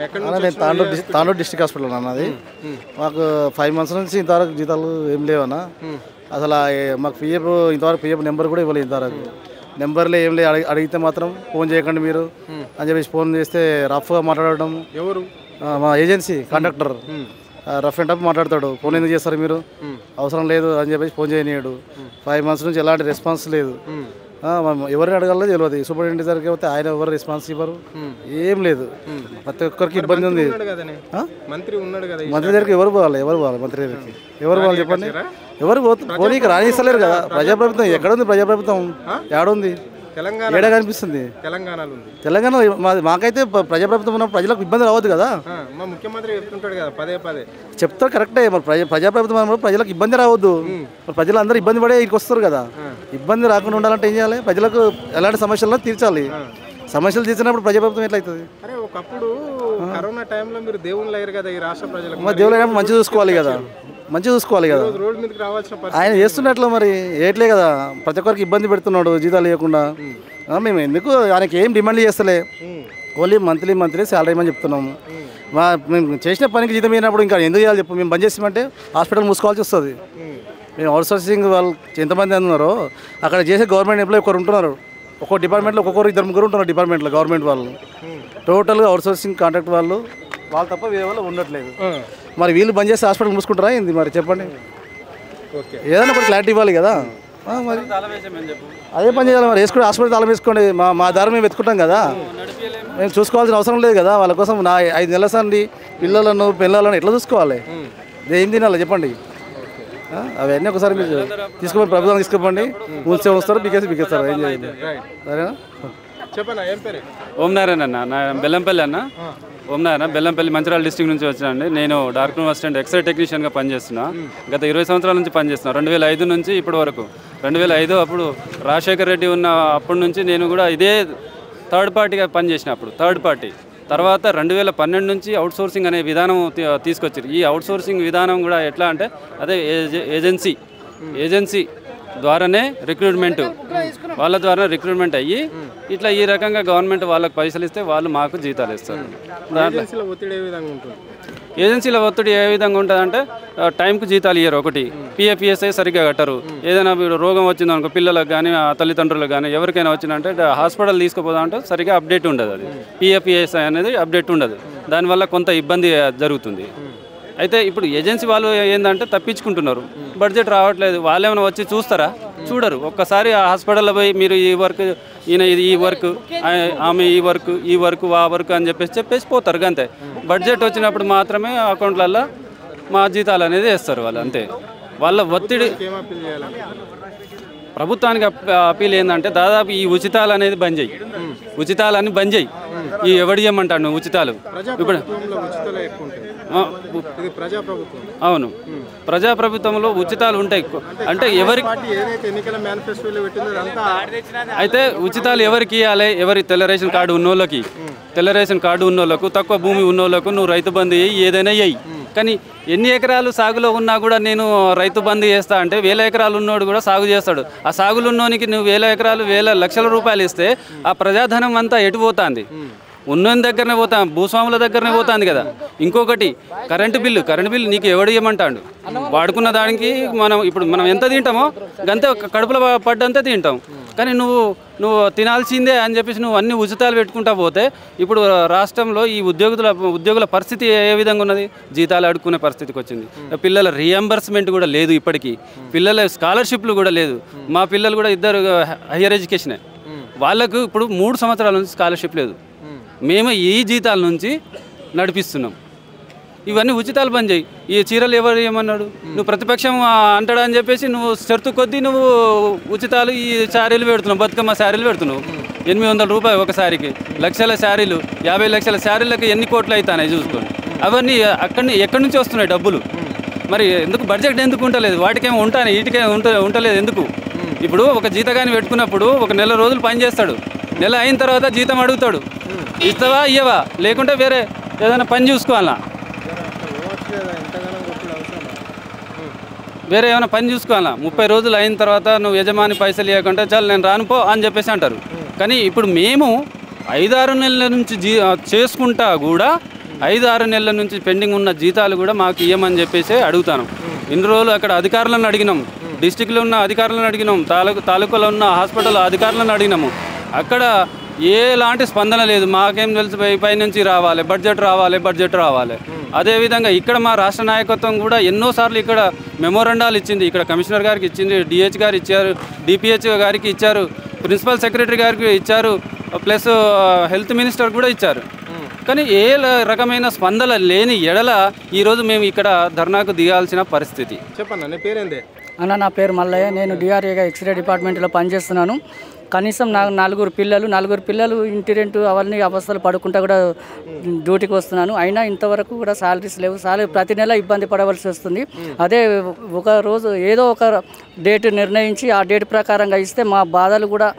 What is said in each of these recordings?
నేను Tandur district hospital అన్నది. మాకు 5 months నుంచి ఇంతవరకు జీతాలు ఏం లేవన్నా. అసలు మాకు పిఎఫ్ ఇంతవరకు పిఎఫ్ నెంబర్ కూడా ఇవ్వలేదు. ఇంతవరకు నెంబర్లే ఏం లేదు. అడిగితే మాత్రం ఫోన్ చేయకండి మీరు అని చెప్పేసి ఫోన్ చేస్తే రఫ్గా మాట్లాడటం. ఎవరు? మా agency conductor rough and tough మాట్లాడతాడు. ఫోన్ ఎందుకు చేస్తారు మీరు, అవసరం లేదు అని చెప్పేసి ఫోన్ చేయనీయడు. 5 months నుంచి ఎలాంటి రెస్పాన్స్ లేదు. ఎవరిని అడగాలో తెలియదు. సూపరింటెండెంట్ దగ్గరికి పోతే ఆయన ఎవరు రెస్పాన్స్ ఇవ్వరు, ఏం లేదు. ప్రతి ఒక్కరికి ఇబ్బంది ఉంది. మంత్రి దగ్గరికి ఎవరు పోవాలి మంత్రి దగ్గరికి ఎవరు పోవాలి చెప్పండి? ఎవరు పోనీకి రాణిస్తలేరు కదా. ప్రజాప్రభుత్వం ఎక్కడుంది? ప్రజాప్రభుత్వం ఏడుంది? ఏడా కనిపిస్తుంది? తెలంగాణ మాకైతే ప్రజాప్రభుత్వం ఉన్న ప్రజలకు ఇబ్బంది రావద్దు కదా. చెప్తారు కరెక్టే. మరి ప్రజాప్రభుత్వం అన్నప్పుడు ప్రజలకు ఇబ్బంది రావద్దు. మరి ప్రజలందరూ ఇబ్బంది పడే ఇక్కడికి వస్తారు కదా. ఇబ్బంది రాకుండా ఉండాలంటే ఏం చేయాలి? ప్రజలకు ఎలాంటి సమస్యలను తీర్చాలి. సమస్యలు తీర్చినప్పుడు ప్రజాప్రభుత్వం ఎట్లయితుంది? ఒకప్పుడు కరోనా టైంలో మీరు దేవుళ్ళు అయ్యారు కదా ఈ రాష్ట్ర ప్రజలకు. మరి దేవుళ్ళు అయినప్పుడు మంచిగా చూసుకోవాలి కదా. రోడ్ మీదకి రావాల్సిన ఆయన చేస్తున్నట్లు మరి ఏట్లే కదా. ప్రతి ఒక్కరికి ఇబ్బంది పెడుతున్నాడు జీతాలు ఇవ్వకుండా. మేము ఎందుకు ఆయనకి ఏం డిమాండ్ చేస్తలే. ఓన్లీ మంత్లీ శాలరీ అని చెప్తున్నాము. మేము చేసిన పనికి జీతం అయినప్పుడు ఇంకా ఎందుకు చేయాలి చెప్పు? మేము బంద్ చేసామంటే హాస్పిటల్ మూసుకోవాల్సి వస్తుంది. మేము అవుట్సోర్సింగ్ వాళ్ళు ఎంతమంది ఉన్నారో అక్కడ చేసే గవర్నమెంట్ ఎంప్లాయీ ఒకరు ఉంటున్నారు. ఒక్కో డిపార్ట్మెంట్లో ఒక్కొక్కరు 2-3 ఉంటున్నారు. డిపార్ట్మెంట్లో గవర్నమెంట్ వాళ్ళు టోటల్గా అవుట్సోర్సింగ్ కాంట్రాక్ట్ వాళ్ళు తప్ప వేరే వాళ్ళు ఉండట్లేదు. మరి వీళ్ళు బంద్ చేసి హాస్పిటల్ మూసుకుంటారా ఏంది? మరి చెప్పండి. ఏదైనా ఒకటి క్లారిటీ ఇవ్వాలి కదా. మరి అదే పని చేయాలి. మరి వేసుకుని హాస్పిటల్ తాళం వేసుకోండి. మా దారి మేము వెతుకుంటాం కదా. మేము చూసుకోవాల్సిన అవసరం లేదు కదా. వాళ్ళ కోసం 5 నెలల సంది పిల్లలను ఎట్లా చూసుకోవాలి? ఏం తినాలి చెప్పండి? అవన్నీ ఒకసారి మీరు తీసుకోండి, ప్రభుత్వం తీసుకోండి. ఉంచే వస్తారు, బికేస్తారు. ఏం చేయాలి? సరేనా? ఓం నారాయణ అన్న, నా బెల్లంపల్లి అన్న. ఓం నారాయణ, బెల్లంపల్లి మంచిర్యాల డిస్ట్రిక్ట్ నుంచి వచ్చానండి. నేను డార్క్ రూమ్ అసిస్టెంట్ ఎక్స్రే టెక్నీషియన్గా పనిచేస్తున్నా. గత 20 సంవత్సరాల నుంచి పనిచేస్తున్నా. 2005 నుంచి ఇప్పటి వరకు. 2005 అప్పుడు రాజశేఖర్ రెడ్డి ఉన్న అప్పటి నుంచి నేను కూడా ఇదే థర్డ్ పార్టీగా పనిచేసిన. అప్పుడు థర్డ్ పార్టీ తర్వాత 2012 నుంచి అవుట్సోర్సింగ్ అనే విధానం తీసుకొచ్చారు. ఈ అవుట్సోర్సింగ్ విధానం కూడా ఎట్లా అంటే అదే ఏజెన్సీ ద్వారానే రిక్రూట్మెంట్, వాళ్ళ ద్వారా రిక్రూట్మెంట్ అయ్యి ఇట్లా ఈ రకంగా గవర్నమెంట్ వాళ్ళకి పైసలు ఇస్తే వాళ్ళు మాకు జీతాలు ఇస్తారు. ఏజెన్సీల ఒత్తిడి ఏ విధంగా ఉంటుందంటే టైంకు జీతాలు ఇయ్యరు. ఒకటి పిఎఫ్ఈఎస్ఐ సరిగ్గా కట్టరు. ఏదైనా రోగం వచ్చిందనుకో పిల్లలకు కానీ తల్లిదండ్రులకు కానీ ఎవరికైనా వచ్చిందంటే హాస్పిటల్ తీసుకుపోదామంటే సరిగ్గా అప్డేట్ ఉండదు. అది పిఎఫ్ఈఎస్ఐ అనేది అప్డేట్ ఉండదు. దానివల్ల కొంత ఇబ్బంది జరుగుతుంది. అయితే ఇప్పుడు ఏజెన్సీ వాళ్ళు ఏంటంటే తప్పించుకుంటున్నారు. బడ్జెట్ రావట్లేదు. వాళ్ళు ఏమైనా వచ్చి చూస్తారా? చూడరు. ఒక్కసారి ఆ హాస్పిటల్లో పోయి మీరు ఈ వర్క్, ఈయన ఈ వర్క్, ఆమె ఈ వర్క్ ఆ వర్క్ అని చెప్పేసి పోతారు. అంతే. బడ్జెట్ వచ్చినప్పుడు మాత్రమే అకౌంట్లలో మా జీతాలు అనేది వేస్తారు వాళ్ళు. అంతే. వాళ్ళ ఒత్తిడి ప్రభుత్వానికి అప్పీల్ ఏంటంటే దాదాపు ఈ ఉచితాలు అనేది బంద్ చేయి. ఉచితాలని బంద్ చేయి. ఈ ఎవడు చేయమంటాడు నువ్వు ఉచితాలు? ఇప్పుడు అవును, ప్రజాప్రభుత్వంలో ఉచితాలు ఉంటాయి. అంటే ఎవరికి అయితే ఉచితాలు ఎవరికి ఇవ్వాలి? ఎవరి తెల్ల రేషన్ కార్డు ఉన్నోళ్ళకి, తెల్ల రేషన్ కార్డు ఉన్నోళ్ళకు, తక్కువ భూమి ఉన్నోళ్ళకు నువ్వు రైతు బంధు వేయి, ఏదైనా వేయి. కానీ ఎన్ని ఎకరాలు సాగులో ఉన్నా కూడా నేను రైతు బంధు చేస్తా అంటే 1000 ఎకరాలు ఉన్నోడు కూడా సాగు చేస్తాడు. ఆ సాగులు ఉన్నోనికి నువ్వు 1000 ఎకరాలు 1000 లక్షల రూపాయలు ఇస్తే ఆ ప్రజాధనం అంతా ఎటు పోతుంది? ఉన్నోని దగ్గరనే పోతాం, భూస్వాముల దగ్గరనే పోతుంది కదా. ఇంకొకటి కరెంటు బిల్లు నీకు ఎవడు ఇవ్వమంటాడు? వాడుకున్న దానికి మనం ఎంత తింటామో గంతే కడుపులో పడ్డంతే తింటాం. కానీ నువ్వు తినాల్సిందే అని చెప్పేసి నువ్వు అన్ని ఉచితాలు పెట్టుకుంటా పోతే ఇప్పుడు రాష్ట్రంలో ఈ ఉద్యోగుల పరిస్థితి ఏ విధంగా ఉన్నది? జీతాలు అడుక్కునే పరిస్థితికి వచ్చింది. పిల్లల రీఎంబర్స్మెంట్ కూడా లేదు. ఇప్పటికీ పిల్లల స్కాలర్షిప్లు కూడా లేదు. మా పిల్లలు కూడా 2 హయ్యర్ ఎడ్యుకేషనే. వాళ్ళకు ఇప్పుడు 3 సంవత్సరాల నుంచి స్కాలర్షిప్ లేదు. మేము ఈ జీతాల నుంచి నడిపిస్తున్నాం. ఇవన్నీ ఉచితాలు బంద్ చేయి. ఈ చీరలు ఎవరు ఏమన్నాడు? నువ్వు ప్రతిపక్షం అంటాడు అని చెప్పేసి నువ్వు షరతు కొద్దీ నువ్వు ఉచితాలు ఈ శారీలు పెడుతున్నావు, బతుకమ్మ శారీలు పెడుతున్నావు. 800 రూపాయలు ఒక శారీకి. లక్షల శారీలు, 50 లక్షల శారీలకు ఎన్ని కోట్లు అవుతాయి చూసుకోండి. అవన్నీ ఎక్కడి నుంచి వస్తున్నాయి డబ్బులు? మరి ఎందుకు బడ్జెట్ ఎందుకు ఉంటలేదు? వాటికేమో ఉంటాయి, వీటికేమో ఉంటలేదు ఎందుకు? ఇప్పుడు ఒక జీతగాని పెట్టుకున్నప్పుడు ఒక నెల రోజులు పని చేస్తాడు. నెల అయిన తర్వాత జీతం అడుగుతాడు. ఇస్తావా ఇయ్యవా? లేకుంటే వేరే ఏదైనా పని చూసుకోవాలా? వేరే ఏమైనా పని చూసుకోవాలా? 30 రోజులు అయిన తర్వాత నువ్వు యజమాని పైసలు ఇవ్వకుంటే చాలు నేను రానుపో అని చెప్పేసి అంటారు. కానీ ఇప్పుడు మేము 5-6 నెలల నుంచి చేసుకుంటా కూడా 5-6 నెలల నుంచి పెండింగ్ ఉన్న జీతాలు కూడా మాకు ఇవ్వమని చెప్పేసి అడుగుతాను. ఇన్ని రోజులు అక్కడ అధికారులను అడిగినాం, డిస్టిక్లో ఉన్న అధికారులను అడిగినాం, తాలూకాలో ఉన్న హాస్పిటల్ అధికారులను అడిగినాము. అక్కడ ఎలాంటి స్పందన లేదు. మాకేం తెలుసు, పైనుంచి రావాలి, బడ్జెట్ రావాలి. అదేవిధంగా ఇక్కడ మా రాష్ట్ర నాయకత్వం కూడా ఎన్నోసార్లు ఇక్కడ మెమోరండాలు ఇచ్చింది. ఇక్కడ కమిషనర్ గారికి ఇచ్చింది, డిహెచ్ గారు ఇచ్చారు, డిపిహెచ్ గారికి ఇచ్చారు, ప్రిన్సిపల్ సెక్రటరీ గారికి ఇచ్చారు, ప్లస్ హెల్త్ మినిస్టర్ కూడా ఇచ్చారు. కానీ ఏ రకమైన స్పందన లేని ఎడల ఈరోజు మేము ఇక్కడ ధర్నాకు దిగాల్సిన పరిస్థితి. చెప్పండి, నీ పేరేందే? అన్న, నా పేరు మల్లయ్య. నేను డిఆర్ఏగా ఎక్స్రే డిపార్ట్మెంట్లో పనిచేస్తున్నాను. కనీసం నాకు 4 పిల్లలు ఇంటి రెంటు అవన్నీ అవస్థలు పడుకుంటా కూడా డ్యూటీకి వస్తున్నాను. అయినా ఇంతవరకు కూడా శాలరీస్ లేవు. ప్రతి నెల ఇబ్బంది పడవలసి వస్తుంది. అదే ఒక రోజు ఏదో ఒక డేట్ నిర్ణయించి ఆ డేట్ ప్రకారంగా ఇస్తే మా బాధలు కూడా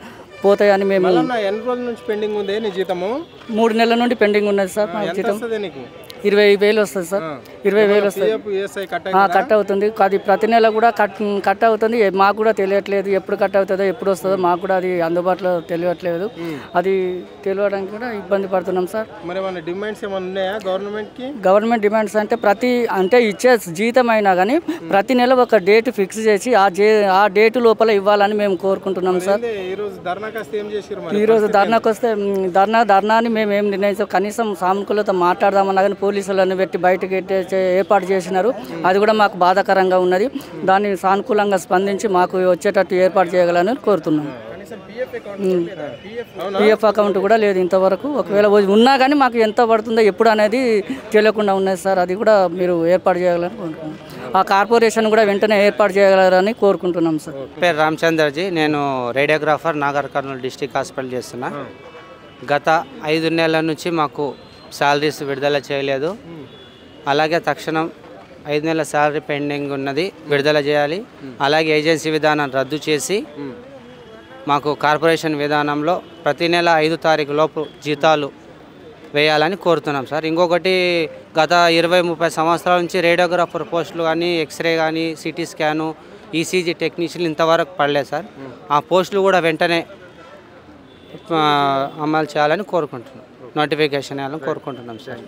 పోతాయని మేము. ఎన్ని రోజుల నుంచి పెండింగ్ ఉంది నీ జీతము? 3 నెలల నుండి పెండింగ్ ఉన్నది సార్. మా జీతం నీకు 20,000 వస్తుంది సార్. 20,000 వస్తుంది, కట్ అవుతుంది. అది ప్రతి నెల కూడా కట్ అవుతుంది. మాకు కూడా తెలియట్లేదు ఎప్పుడు కట్ అవుతుందో ఎప్పుడు వస్తుందో మాకు కూడా అది అందుబాటులో తెలియట్లేదు. అది తెలియడానికి కూడా ఇబ్బంది పడుతున్నాం సార్. మరి మన డిమాండ్స్ ఏమైనా ఉన్నాయా గవర్నమెంట్కి? గవర్నమెంట్ డిమాండ్స్ అంటే ఇచ్చే జీతం అయినా కానీ ప్రతి నెల ఒక డేట్ ఫిక్స్ చేసి ఆ డేట్ లోపల ఇవ్వాలని మేము కోరుకుంటున్నాం సార్. ఈరోజు ధర్నాకు వస్తే ధర్నాని మేము ఏం నిర్ణయించాం. కనీసం సానుకూలత మాట్లాడదామన్నా కానీ పోలీసులను పెట్టి బయటకి ఏర్పాటు చేసినారు. అది కూడా మాకు బాధాకరంగా ఉన్నది. దాన్ని సానుకూలంగా స్పందించి మాకు వచ్చేటట్టు ఏర్పాటు చేయగలని కోరుతున్నాం. పిఎఫ్ అకౌంట్ కూడా లేదు ఇంతవరకు. ఒకవేళ ఉన్నా కానీ మాకు ఎంత పడుతుందో ఎప్పుడు అనేది తెలియకుండా ఉన్నది సార్. అది కూడా మీరు ఏర్పాటు చేయాలని కోరుకుంటున్నాం. ఆ కార్పొరేషన్ కూడా వెంటనే ఏర్పాటు చేయగలరని కోరుకుంటున్నాం సార్. పేరు రామచంద్రజీ. నేను radiographer, Nagar Kurnool district hospital చేస్తున్నా. గత 5 నెలల నుంచి మాకు శాలరీస్ విడుదల చేయలేదు. అలాగే తక్షణం 5 నెలల శాలరీ పెండింగ్ ఉన్నది, విడుదల చేయాలి. అలాగే ఏజెన్సీ విధానం రద్దు చేసి మాకు కార్పొరేషన్ విధానంలో ప్రతి నెల 5 తారీఖు లోపు జీతాలు వేయాలని కోరుతున్నాం సార్. ఇంకొకటి, గత 20-30 సంవత్సరాల నుంచి రేడియోగ్రాఫర్ పోస్టులు కానీ, ఎక్స్రే కానీ, సిటీ స్కాను, ఈసీజీ టెక్నీషియన్లు ఇంతవరకు పడలేదు సార్. ఆ పోస్టులు కూడా వెంటనే అమలు చేయాలని కోరుకుంటున్నాం, నోటిఫికేషన్ చేయాలని కోరుకుంటున్నాం సార్.